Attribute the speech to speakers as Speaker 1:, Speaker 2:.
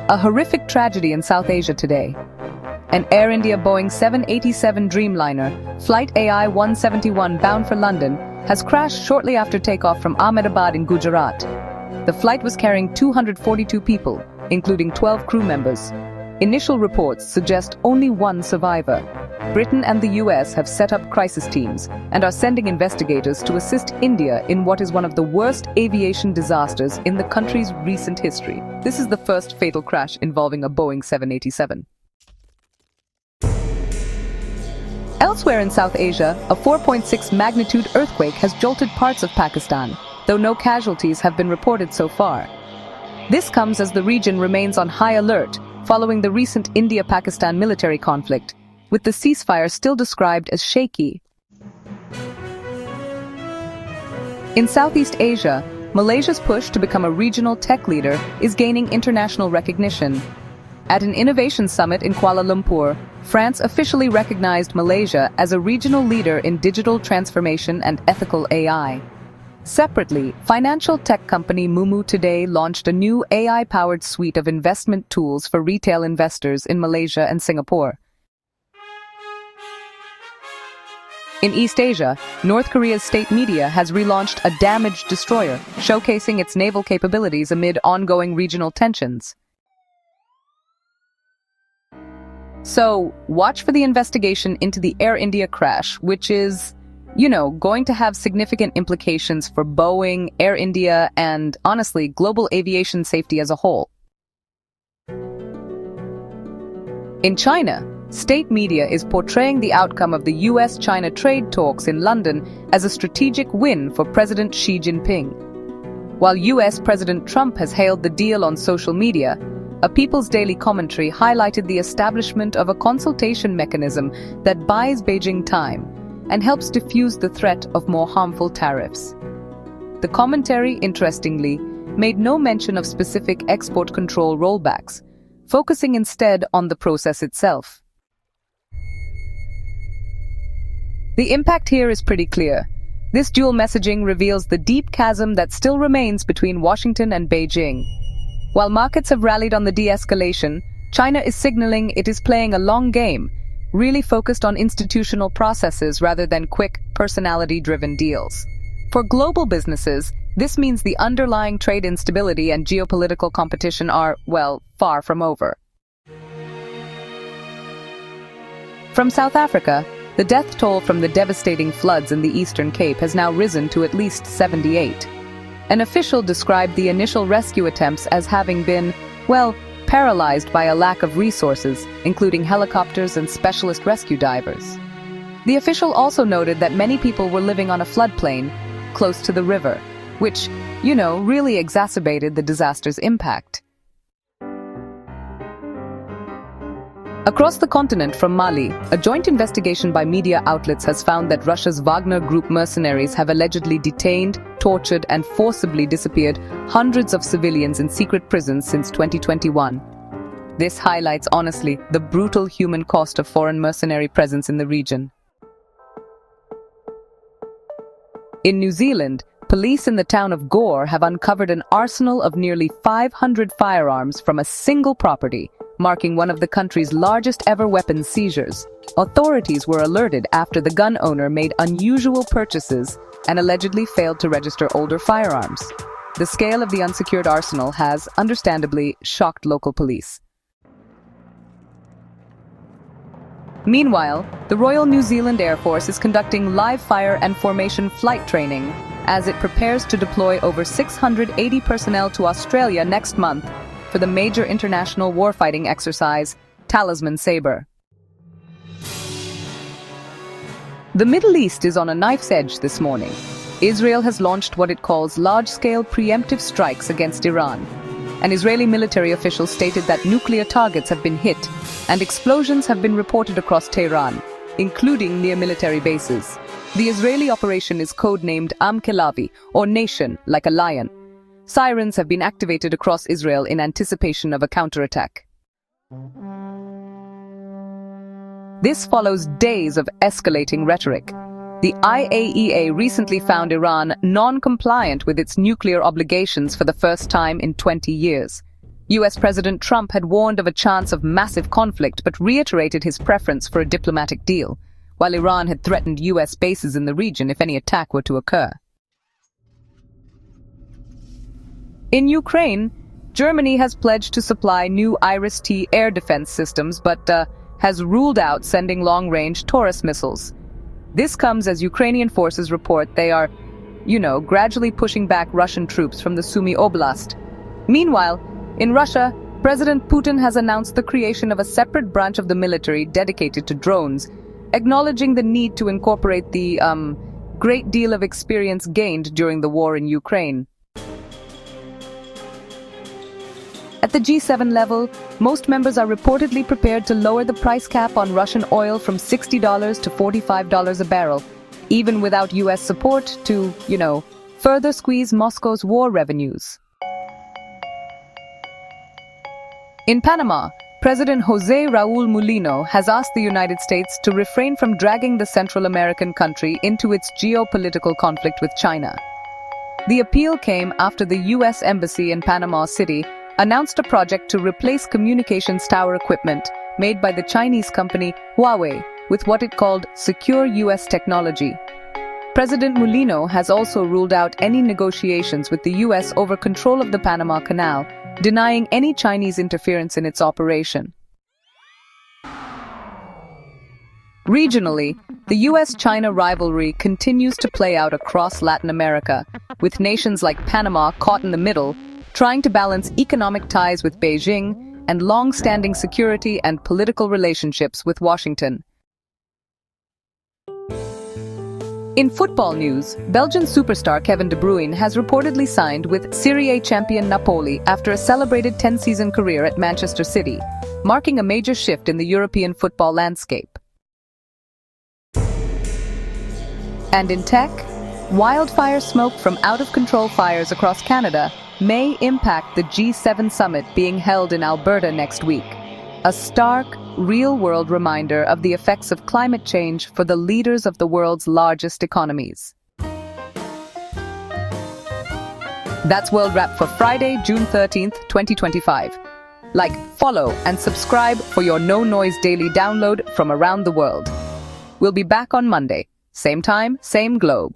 Speaker 1: A horrific tragedy in South Asia today. An Air India Boeing 787 Dreamliner, flight AI 171 bound for London, has crashed shortly after takeoff from Ahmedabad in Gujarat. The flight was carrying 242 people, including 12 crew members. Initial reports suggest only one survivor. Britain and the US have set up crisis teams and are sending investigators to assist India in what is one of the worst aviation disasters in the country's recent history. This is the first fatal crash involving a Boeing 787. Elsewhere in South Asia, a 4.6 magnitude earthquake has jolted parts of Pakistan, though no casualties have been reported so far. This comes as the region remains on high alert following the recent India-Pakistan military conflict, with the ceasefire still described as shaky. In Southeast Asia, Malaysia's push to become a regional tech leader is gaining international recognition. At an innovation summit in Kuala Lumpur, France officially recognized Malaysia as a regional leader in digital transformation and ethical AI. Separately, financial tech company Moomoo today launched a new AI-powered suite of investment tools for retail investors in Malaysia and Singapore. In East Asia, North Korea's state media has relaunched a damaged destroyer, showcasing its naval capabilities amid ongoing regional tensions. So, watch for the investigation into the Air India crash, which is, going to have significant implications for Boeing, Air India, and, honestly, global aviation safety as a whole. In China, state media is portraying the outcome of the US-China trade talks in London as a strategic win for President Xi Jinping. While US President Trump has hailed the deal on social media, a People's Daily commentary highlighted the establishment of a consultation mechanism that buys Beijing time and helps diffuse the threat of more harmful tariffs. The commentary, interestingly, made no mention of specific export control rollbacks, focusing instead on the process itself. The impact here is pretty clear. This dual messaging reveals the deep chasm that still remains between Washington and Beijing. While markets have rallied on the de-escalation, China is signaling it is playing a long game, really focused on institutional processes rather than quick, personality-driven deals. For global businesses, this means the underlying trade instability and geopolitical competition are, far from over. From South Africa, the death toll from the devastating floods in the Eastern Cape has now risen to at least 78. An official described the initial rescue attempts as having been, paralyzed by a lack of resources, including helicopters and specialist rescue divers. The official also noted that many people were living on a floodplain close to the river, which, really exacerbated the disaster's impact. Across the continent from Mali, a joint investigation by media outlets has found that Russia's Wagner Group mercenaries have allegedly detained, tortured, and forcibly disappeared hundreds of civilians in secret prisons since 2021. This highlights, honestly, the brutal human cost of foreign mercenary presence in the region. In New Zealand, police in the town of Gore have uncovered an arsenal of nearly 500 firearms from a single property, marking one of the country's largest ever weapons seizures. Authorities were alerted after the gun owner made unusual purchases and allegedly failed to register older firearms. The scale of the unsecured arsenal has, understandably, shocked local police. Meanwhile, the Royal New Zealand Air Force is conducting live fire and formation flight training as it prepares to deploy over 680 personnel to Australia next month for the major international warfighting exercise, Talisman Sabre. The Middle East is on a knife's edge this morning. Israel has launched what it calls large-scale preemptive strikes against Iran. An Israeli military official stated that nuclear targets have been hit and explosions have been reported across Tehran, including near military bases. The Israeli operation is codenamed Am Kelavi, or Nation, like a lion. Sirens have been activated across Israel in anticipation of a counterattack. This follows days of escalating rhetoric. The IAEA recently found Iran non-compliant with its nuclear obligations for the first time in 20 years. US President Trump had warned of a chance of massive conflict but reiterated his preference for a diplomatic deal, while Iran had threatened US bases in the region if any attack were to occur. In Ukraine, Germany has pledged to supply new Iris-T air defense systems but has ruled out sending long-range Taurus missiles. This comes as Ukrainian forces report they are, gradually pushing back Russian troops from the Sumy Oblast. Meanwhile, in Russia, President Putin has announced the creation of a separate branch of the military dedicated to drones, acknowledging the need to incorporate the great deal of experience gained during the war in Ukraine. At the G7 level, most members are reportedly prepared to lower the price cap on Russian oil from $60 to $45 a barrel, even without US support to, further squeeze Moscow's war revenues. In Panama, President José Raúl Mulino has asked the United States to refrain from dragging the Central American country into its geopolitical conflict with China. The appeal came after the US Embassy in Panama City announced a project to replace communications tower equipment made by the Chinese company Huawei with what it called secure US technology. President Mulino has also ruled out any negotiations with the US over control of the Panama Canal, denying any Chinese interference in its operation. Regionally, the US-China rivalry continues to play out across Latin America, with nations like Panama caught in the middle, trying to balance economic ties with Beijing and long-standing security and political relationships with Washington. In football news, Belgian superstar Kevin De Bruyne has reportedly signed with Serie A champion Napoli after a celebrated 10-season career at Manchester City, marking a major shift in the European football landscape. And in tech, wildfire smoke from out-of-control fires across Canada may impact the G7 summit being held in Alberta next week, a stark, real-world reminder of the effects of climate change for the leaders of the world's largest economies. That's World Wrap for Friday, June 13th, 2025. Like, follow, and subscribe for your no-noise daily download from around the world. We'll be back on Monday. Same time, same globe.